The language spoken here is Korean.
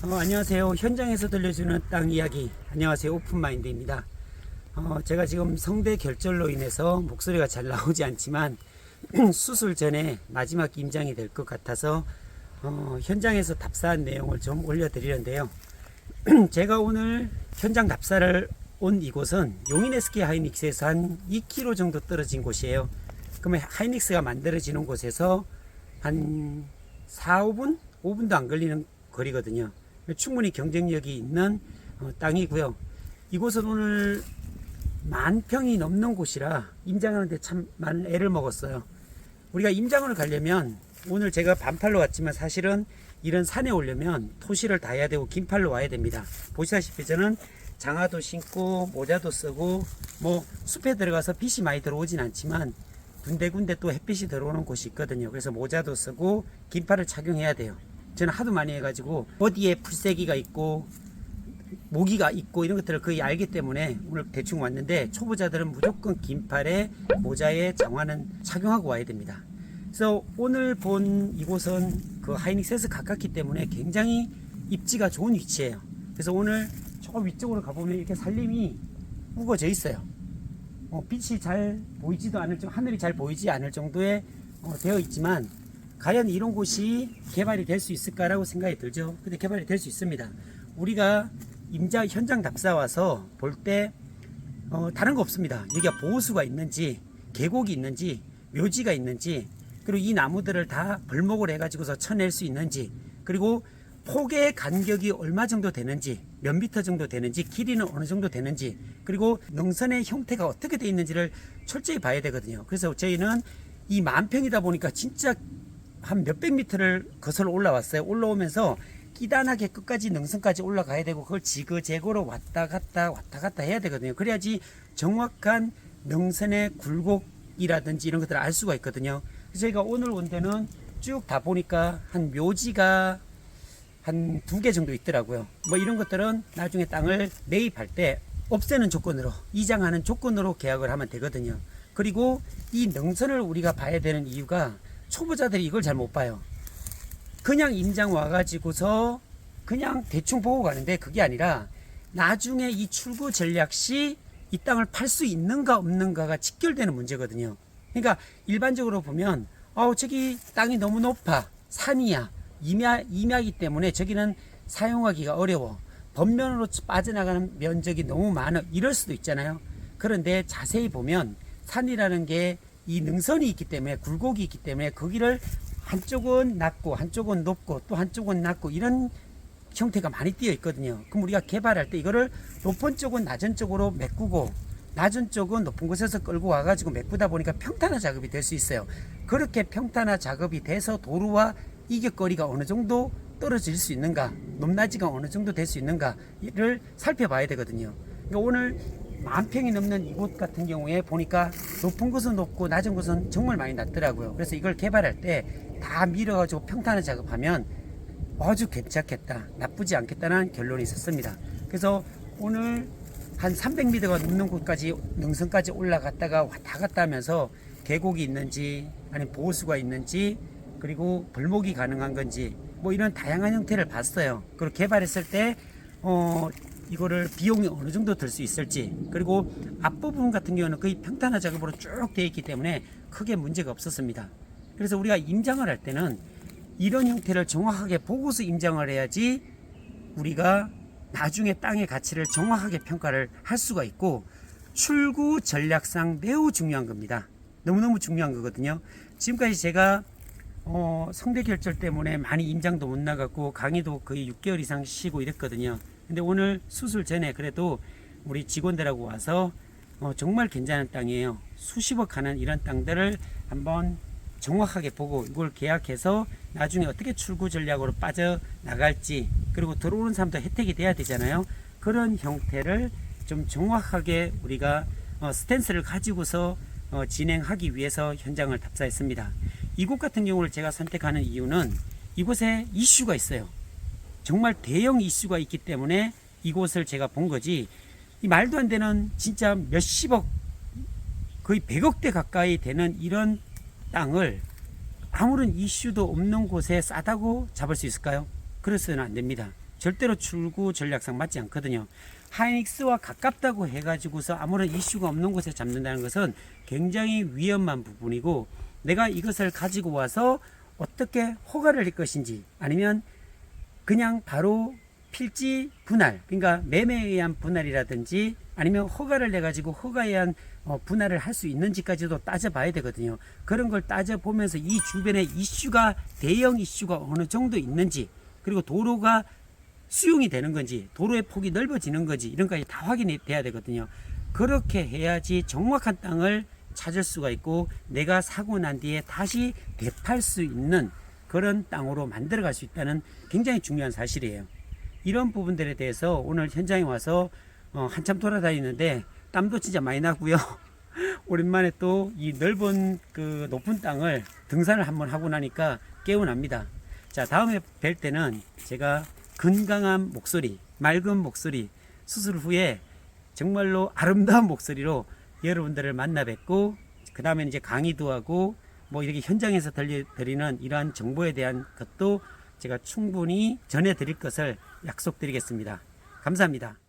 안녕하세요. 현장에서 들려주는 땅 이야기. 안녕하세요. 오픈마인드입니다. 제가 지금 성대 결절로 인해서 목소리가 잘 나오지 않지만 수술 전에 마지막 임장이 될 것 같아서 현장에서 답사한 내용을 좀 올려드리는데요. 제가 오늘 현장 답사를 온 이곳은 용인SK 하이닉스에서 한 2km 정도 떨어진 곳이에요. 그러면 하이닉스가 만들어지는 곳에서 한 4, 5분? 5분도 안 걸리는 거리거든요. 충분히 경쟁력이 있는 땅이고요. 이곳은 오늘 10,000평이 넘는 곳이라 임장하는데 참 많은 애를 먹었어요. 우리가 임장을 가려면 오늘 제가 반팔로 왔지만 사실은 이런 산에 오려면 토시를 다 해야 되고 긴팔로 와야 됩니다. 보시다시피 저는 장화도 신고 모자도 쓰고 뭐 숲에 들어가서 빛이 많이 들어오진 않지만 군데군데 또 햇빛이 들어오는 곳이 있거든요. 그래서 모자도 쓰고 긴팔을 착용해야 돼요. 저는 하도 많이 해가지고 어디에 풀세기가 있고 모기가 있고 이런 것들을 거의 알기 때문에 오늘 대충 왔는데, 초보자들은 무조건 긴팔에 모자에 장화는 착용하고 와야 됩니다. 그래서 오늘 본 이곳은 그 하이닉스에서 가깝기 때문에 굉장히 입지가 좋은 위치예요. 그래서 오늘 저 위쪽으로 가보면 이렇게 산림이 우거져 있어요. 빛이 잘 보이지도 않을 정도, 하늘이 잘 보이지 않을 정도에 되어 있지만 과연 이런 곳이 개발이 될 수 있을까라고 생각이 들죠. 근데 개발이 될 수 있습니다. 우리가 임자 현장 답사 와서 볼 때 다른 거 없습니다. 여기가 보호수가 있는지, 계곡이 있는지, 묘지가 있는지, 그리고 이 나무들을 다 벌목을 해가지고서 쳐낼 수 있는지, 그리고 폭의 간격이 얼마 정도 되는지, 몇 미터 정도 되는지, 길이는 어느 정도 되는지, 그리고 능선의 형태가 어떻게 되어 있는지를 철저히 봐야 되거든요. 그래서 저희는 이 10,000평이다 보니까 진짜 한 몇백 미터를 거슬러 올라왔어요. 올라오면서 끼단하게 끝까지 능선까지 올라가야 되고, 그걸 지그재그로 왔다 갔다 해야 되거든요. 그래야지 정확한 능선의 굴곡이라든지 이런 것들을 알 수가 있거든요. 그래서 저희가 오늘 온 데는 쭉 다 보니까 한 묘지가 한 2개 정도 있더라고요. 뭐 이런 것들은 나중에 땅을 매입할 때 없애는 조건으로, 이장하는 조건으로 계약을 하면 되거든요. 그리고 이 능선을 우리가 봐야 되는 이유가 초보자들이 이걸 잘 못 봐요. 그냥 임장 와가지고서 그냥 대충 보고 가는데 그게 아니라 나중에 이 출구 전략 시 이 땅을 팔 수 있는가 없는가가 직결되는 문제거든요. 그러니까 일반적으로 보면 저기 땅이 너무 높아, 산이야, 임야이기 때문에 저기는 사용하기가 어려워, 번면으로 빠져나가는 면적이 너무 많아, 이럴 수도 있잖아요. 그런데 자세히 보면 산이라는 게 이 능선이 있기 때문에, 굴곡이 있기 때문에 거기를 한쪽은 낮고 한쪽은 높고 또 한쪽은 낮고 이런 형태가 많이 띄어 있거든요. 그럼 우리가 개발할 때 이거를 높은 쪽은 낮은 쪽으로 메꾸고 낮은 쪽은 높은 곳에서 끌고 와가지고 메꾸다 보니까 평탄화 작업이 될 수 있어요. 그렇게 평탄화 작업이 돼서 도로와 이격거리가 어느 정도 떨어질 수 있는가, 높낮이가 어느 정도 될 수 있는가를 살펴봐야 되거든요. 그러니까 오늘 10,000평이 넘는 이곳 같은 경우에 보니까 높은 곳은 높고 낮은 곳은 정말 많이 낮더라고요. 그래서 이걸 개발할 때 다 밀어가지고 평탄화 작업하면 아주 괜찮겠다, 나쁘지 않겠다는 결론이 있었습니다. 그래서 오늘 한 300m가 넘는 곳까지, 능선까지 올라갔다가 왔다 갔다 하면서 계곡이 있는지 아니면 보호수가 있는지, 그리고 벌목이 가능한 건지 뭐 이런 다양한 형태를 봤어요. 그리고 개발했을 때 이거를 비용이 어느 정도 들 수 있을지, 그리고 앞부분 같은 경우는 거의 평탄화 작업으로 쭉 되어 있기 때문에 크게 문제가 없었습니다. 그래서 우리가 임장을 할 때는 이런 형태를 정확하게 보고서 임장을 해야지 우리가 나중에 땅의 가치를 정확하게 평가를 할 수가 있고, 출구 전략상 매우 중요한 겁니다. 너무너무 중요한 거거든요. 지금까지 제가 성대 결절 때문에 많이 임장도 못 나갔고 강의도 거의 6개월 이상 쉬고 이랬거든요. 근데 오늘 수술 전에 그래도 우리 직원들하고 와서 정말 괜찮은 땅이에요. 수십억 하는 이런 땅들을 한번 정확하게 보고 이걸 계약해서 나중에 어떻게 출구 전략으로 빠져나갈지, 그리고 들어오는 사람도 혜택이 돼야 되잖아요. 그런 형태를 좀 정확하게 우리가 스탠스를 가지고서 진행하기 위해서 현장을 답사했습니다. 이곳 같은 경우를 제가 선택하는 이유는 이곳에 이슈가 있어요. 정말 대형 이슈가 있기 때문에 이곳을 제가 본 거지, 이 말도 안 되는 진짜 몇십억, 거의 100억대 가까이 되는 이런 땅을 아무런 이슈도 없는 곳에 싸다고 잡을 수 있을까요? 그래서는 안 됩니다. 절대로 출구 전략상 맞지 않거든요. 하이닉스와 가깝다고 해가지고서 아무런 이슈가 없는 곳에 잡는다는 것은 굉장히 위험한 부분이고, 내가 이것을 가지고 와서 어떻게 허가를 할 것인지, 아니면 그냥 바로 필지 분할, 그러니까 매매에 의한 분할이라든지 아니면 허가를 내 가지고 허가에 의한 분할을 할 수 있는지까지도 따져봐야 되거든요. 그런 걸 따져보면서 이 주변에 이슈가, 대형 이슈가 어느 정도 있는지, 그리고 도로가 수용이 되는 건지, 도로의 폭이 넓어지는 건지, 이런 것까지 다 확인이 돼야 되거든요. 그렇게 해야지 정확한 땅을 찾을 수가 있고, 내가 사고 난 뒤에 다시 되팔 수 있는 그런 땅으로 만들어 갈 수 있다는 굉장히 중요한 사실이에요. 이런 부분들에 대해서 오늘 현장에 와서 한참 돌아다니는데 땀도 진짜 많이 나고요. 오랜만에 또 이 넓은 그 높은 땅을 등산을 한번 하고 나니까 개운합니다. 자, 다음에 뵐 때는 제가 건강한 목소리, 맑은 목소리, 수술 후에 정말로 아름다운 목소리로 여러분들을 만나 뵙고, 그 다음에 이제 강의도 하고 뭐 이렇게 현장에서 들려드리는 이러한 정보에 대한 것도 제가 충분히 전해드릴 것을 약속드리겠습니다. 감사합니다.